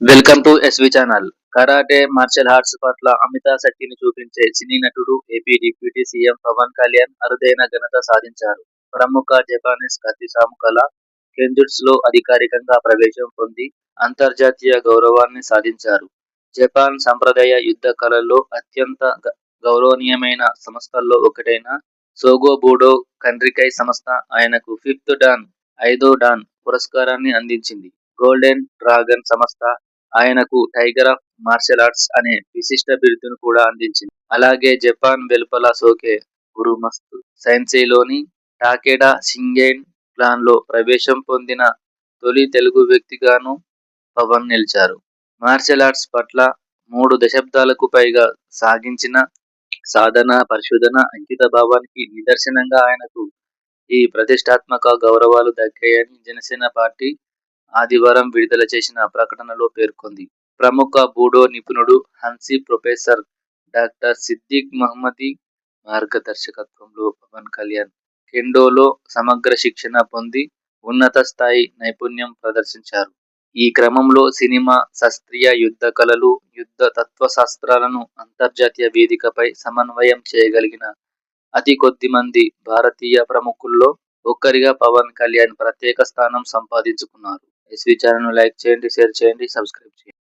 Welcome to SV channel. Karate, martial arts పట్ల అమితాసక్తిని చూపించే సినీ నటుడు, AP deputy CM Pawan Kalyan అరుదైన ఘనత సాధించారు. ప్రముఖ జపానీస్ కత్తి సాముకల కెంజుట్సులో అధికారికంగా ప్రవేశం పొంది అంతర్జాతీయ గౌరవాన్ని సాధించారు. జపాన్ సంప్రదాయ యుద్ధ కళల్లో అత్యంత గౌరవనీయమైన సంస్థల్లో ఒకటైన సోగో బుడో కండ్రికై సంస్థ ఆయనకు ఫిఫ్త్ డాన్ ఐదో డాన్ పురస్కారాన్ని అందించింది. గోల్డెన్ డ్రాగన్ సంస్థ ఆయనకు టైగర్ ఆఫ్ మార్షల్ ఆర్ట్స్ అనే విశిష్ట బిరుదును కూడా అందించింది. అలాగే జపాన్ వెలుపల సోకే ఉరుమస్తు సైన్సైలోని టాకెడా షింగెన్ క్లాన్ లో ప్రవేశం పొందిన తొలి తెలుగు వ్యక్తిగాను పవన్ నిలిచారు. మార్షల్ ఆర్ట్స్ పట్ల 3 దశాబ్దాలకు పైగా సాగించిన సాధన, పరిశోధన, అంకిత భావానికి నిదర్శనంగా ఆయనకు ఈ ప్రతిష్టాత్మక గౌరవాలు దక్కాయని జనసేన పార్టీ ఆదివారం విడుదల చేసిన ప్రకటనలో పేర్కొంది. ప్రముఖ బూడో నిపుణుడు హన్సీ ప్రొఫెసర్ డాక్టర్ సిద్దిక్ మహ్మదీ మార్గదర్శకత్వంలో పవన్ కళ్యాణ్ కెండోలో సమగ్ర శిక్షణ పొంది ఉన్నత స్థాయి నైపుణ్యం ప్రదర్శించారు. ఈ క్రమంలో సినిమా, శాస్త్రీయ యుద్ధ కళలు, యుద్ధ తత్వశాస్త్రాలను అంతర్జాతీయ వేదికపై సమన్వయం చేయగలిగిన అతి కొద్ది మంది భారతీయ ప్రముఖుల్లో ఒక్కరిగా పవన్ కళ్యాణ్ ప్రత్యేక స్థానం సంపాదించుకున్నారు. ఎస్వి ఛానల్‌ను లైక్ చేయండి, షేర్ చేయండి, సబ్స్క్రైబ్ చేయండి.